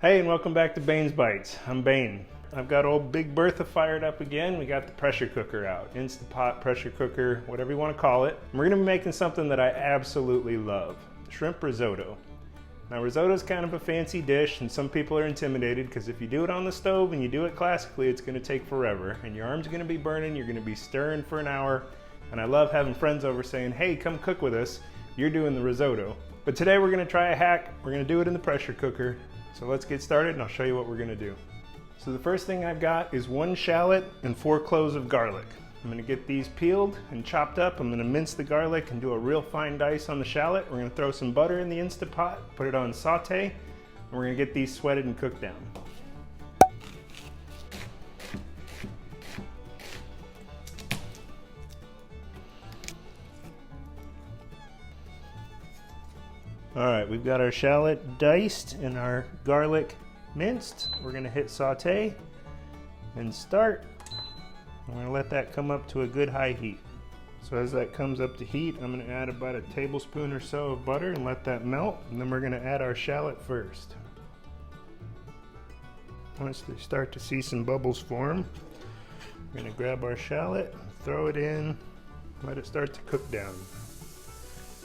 Hey, and welcome back to Bane's Bites. I'm Bane. I've got old Big Bertha fired up again. We got the pressure cooker out. Instapot, pressure cooker, whatever you want to call it. And we're gonna be making something that I absolutely love. Shrimp risotto. Now risotto is kind of a fancy dish and some people are intimidated because if you do it on the stove and you do it classically, it's gonna take forever. And your arm's gonna be burning, you're gonna be stirring for an hour. And I love having friends over saying, hey, come cook with us. You're doing the risotto. But today we're gonna try a hack. We're gonna do it in the pressure cooker. So let's get started and I'll show you what we're gonna do. So the first thing I've got is 1 shallot and 4 cloves of garlic. I'm gonna get these peeled and chopped up. I'm gonna mince the garlic and do a real fine dice on the shallot. We're gonna throw some butter in the Instapot, put it on saute, and we're gonna get these sweated and cooked down. All right, we've got our shallot diced and our garlic minced. We're gonna hit saute and start. I'm gonna let that come up to a good high heat. So as that comes up to heat, I'm gonna add about a tablespoon or so of butter and let that melt. And then we're gonna add our shallot first. Once they start to see some bubbles form, we're gonna grab our shallot, throw it in, let it start to cook down.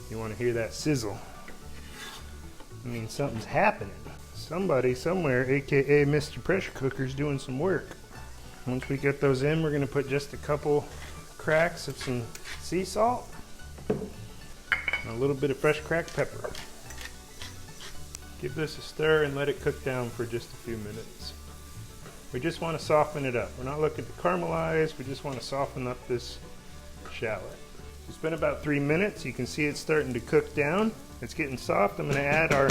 You wanna hear that sizzle. I mean, something's happening. Somebody somewhere, aka Mr. Pressure Cooker, is doing some work. Once we get those in, we're gonna put just a couple cracks of some sea salt and a little bit of fresh cracked pepper. Give this a stir and let it cook down for just a few minutes. We just want to soften it up. We're not looking to caramelize, we just want to soften up this shallot. It's been about 3 minutes. You can see it's starting to cook down. It's getting soft. I'm going to add our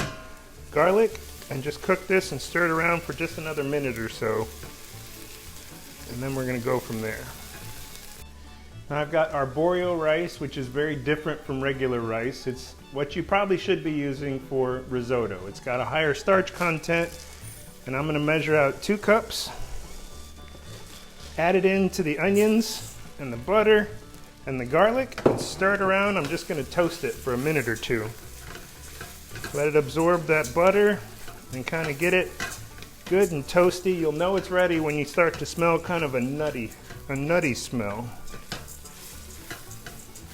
garlic and just cook this and stir it around for just another minute or so. And then we're going to go from there. Now I've got Arborio rice, which is very different from regular rice. It's what you probably should be using for risotto. It's got a higher starch content, and I'm going to measure out 2 cups. Add it into the onions and the butter and the garlic and stir it around. I'm just going to toast it for a minute or 2. Let it absorb that butter and kind of get it good and toasty. You'll know it's ready when you start to smell kind of a nutty smell.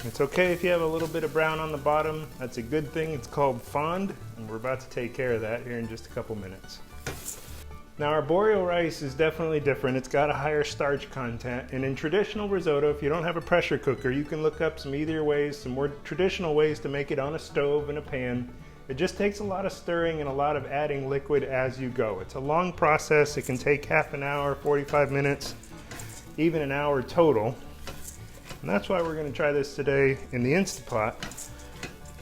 It's okay if you have a little bit of brown on the bottom. That's a good thing. It's called fond, and we're about to take care of that here in just a couple minutes. Now Arborio rice is definitely different. It's got a higher starch content, and in traditional risotto, if you don't have a pressure cooker, you can look up some easier ways, some more traditional ways to make it on a stove and a pan. It just takes a lot of stirring and a lot of adding liquid as you go. It's a long process. It can take half an hour, 45 minutes, even an hour total. And that's why we're going to try this today in the Instapot,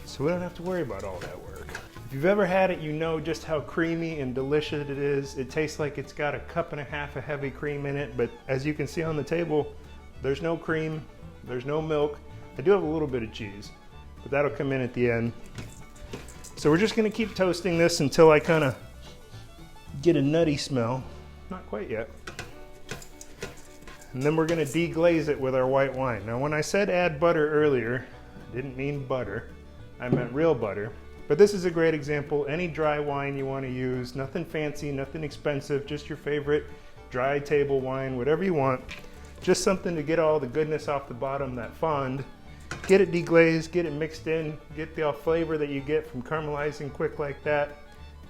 so we don't have to worry about all that work. If you've ever had it, you know just how creamy and delicious it is. It tastes like it's got 1.5 cups of heavy cream in it, but as you can see on the table, there's no cream, there's no milk. I do have a little bit of cheese, but that'll come in at the end. So we're just gonna keep toasting this until I kind of get a nutty smell. Not quite yet. And then we're gonna deglaze it with our white wine. Now when I said add butter earlier, I didn't mean butter. I meant real butter. But this is a great example. Any dry wine you wanna use, nothing fancy, nothing expensive, just your favorite dry table wine, whatever you want. Just something to get all the goodness off the bottom, that fond. Get it deglazed, get it mixed in, get the flavor that you get from caramelizing quick like that.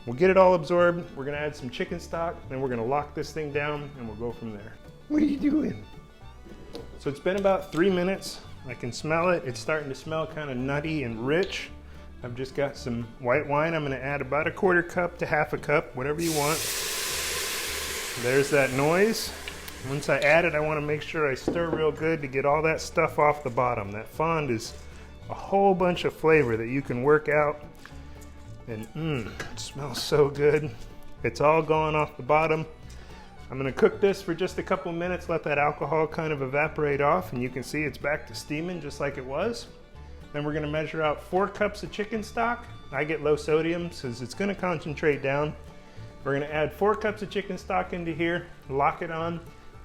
We'll get it all absorbed. We're gonna add some chicken stock, and we're gonna lock this thing down, and we'll go from there. What are you doing? So it's been about 3 minutes. I can smell it. It's starting to smell kind of nutty and rich. I've just got some white wine. I'm gonna add about 1/4 cup to 1/2 cup, whatever you want. There's that noise. Once I add it, I want to make sure I stir real good to get all that stuff off the bottom. That fond is a whole bunch of flavor that you can work out. And it smells so good. It's all gone off the bottom. I'm going to cook this for just a couple minutes, let that alcohol kind of evaporate off, and you can see it's back to steaming just like it was. Then we're going to measure out 4 cups of chicken stock. I get low sodium since it's going to concentrate down. We're going to add 4 cups of chicken stock into here, lock it on,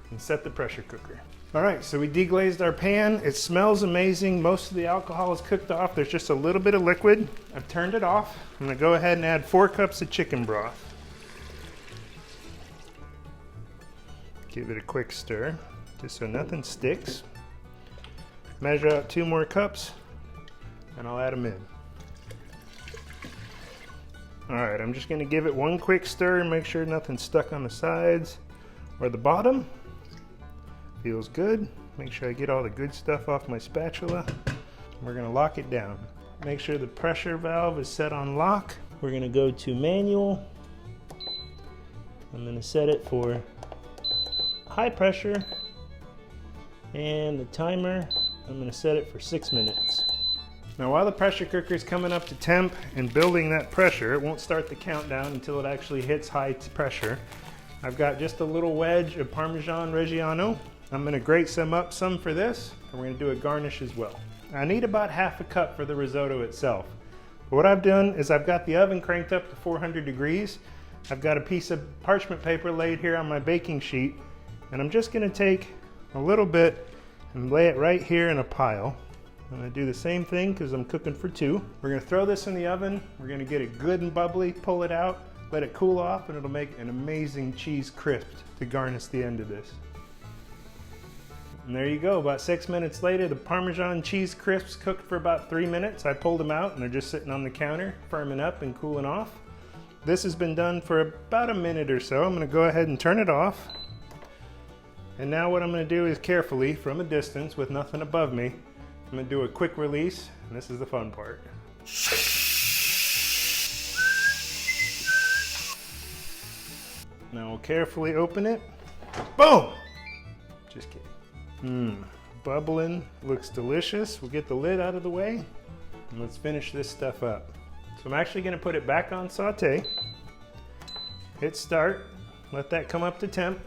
and set the pressure cooker. All right, so we deglazed our pan. It smells amazing. Most of the alcohol is cooked off. There's just a little bit of liquid. I've turned it off. I'm gonna go ahead and add 4 cups of chicken broth. Give it a quick stir, just so nothing sticks. Measure out 2 more cups, and I'll add them in. All right, I'm just gonna give it 1 quick stir and make sure nothing's stuck on the sides or the bottom. Feels good. Make sure I get all the good stuff off my spatula. We're gonna lock it down. Make sure the pressure valve is set on lock. We're gonna go to manual. I'm gonna set it for high pressure, and the timer, I'm gonna set it for 6 minutes. Now while the pressure cooker is coming up to temp and building that pressure, it won't start the countdown until it actually hits high pressure. I've got just a little wedge of Parmesan Reggiano. I'm gonna grate some up some for this, and we're gonna do a garnish as well. I need about 1/2 cup for the risotto itself. But what I've done is I've got the oven cranked up to 400 degrees. I've got a piece of parchment paper laid here on my baking sheet, and I'm just gonna take a little bit and lay it right here in a pile. I'm gonna do the same thing because I'm cooking for 2. We're gonna throw this in the oven. We're gonna get it good and bubbly, pull it out, let it cool off, and it'll make an amazing cheese crisp to garnish the end of this. And there you go, about 6 minutes later, the Parmesan cheese crisps cooked for about 3 minutes. I pulled them out and they're just sitting on the counter, firming up and cooling off. This has been done for about a minute or so. I'm gonna go ahead and turn it off. And now what I'm gonna do is carefully, from a distance with nothing above me, I'm gonna do a quick release, and this is the fun part. Now we'll carefully open it. Boom! Just kidding. Bubbling, looks delicious. We'll get the lid out of the way, and let's finish this stuff up. So I'm actually gonna put it back on saute. Hit start, let that come up to temp.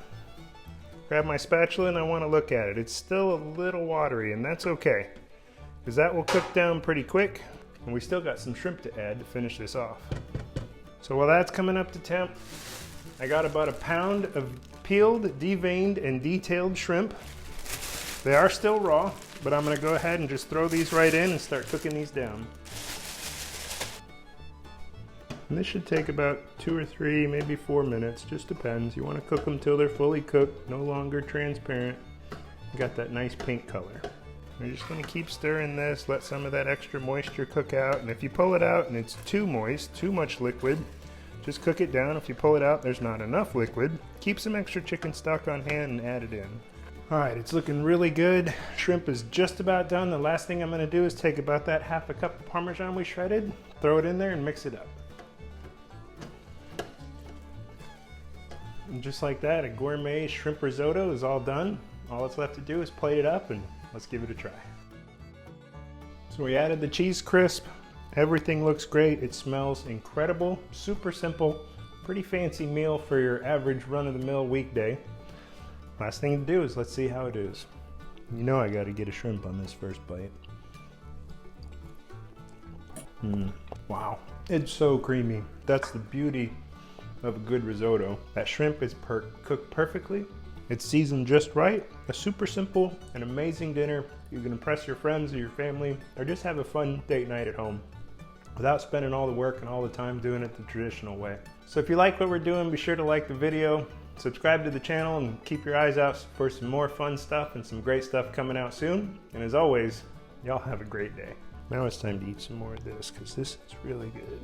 Grab my spatula and I wanna look at it. It's still a little watery, and that's okay, because that will cook down pretty quick, and we still got some shrimp to add to finish this off. So while that's coming up to temp, I got about 1 pound of peeled, deveined, and detailed shrimp. They are still raw, but I'm gonna go ahead and just throw these right in and start cooking these down. And this should take about 2 or 3, maybe 4 minutes, just depends. You wanna cook them till they're fully cooked, no longer transparent. Got that nice pink color. We're just gonna keep stirring this, let some of that extra moisture cook out, and if you pull it out and it's too moist, too much liquid, just cook it down. If you pull it out, there's not enough liquid, keep some extra chicken stock on hand and add it in. All right, it's looking really good. Shrimp is just about done. The last thing I'm gonna do is take about that 1/2 cup of Parmesan we shredded, throw it in there and mix it up. And just like that, a gourmet shrimp risotto is all done. All it's left to do is plate it up, and let's give it a try. So we added the cheese crisp. Everything looks great. It smells incredible. Super simple, pretty fancy meal for your average run-of-the-mill weekday. Last thing to do is let's see how it is. You know I gotta get a shrimp on this first bite. Wow, it's so creamy. That's the beauty of a good risotto. That shrimp is cooked perfectly. It's seasoned just right. A super simple and amazing dinner. You can impress your friends or your family, or just have a fun date night at home without spending all the work and all the time doing it the traditional way. So if you like what we're doing, be sure to like the video, subscribe to the channel, and keep your eyes out for some more fun stuff and some great stuff coming out soon. And as always, y'all have a great day. Now it's time to eat some more of this, because this is really good.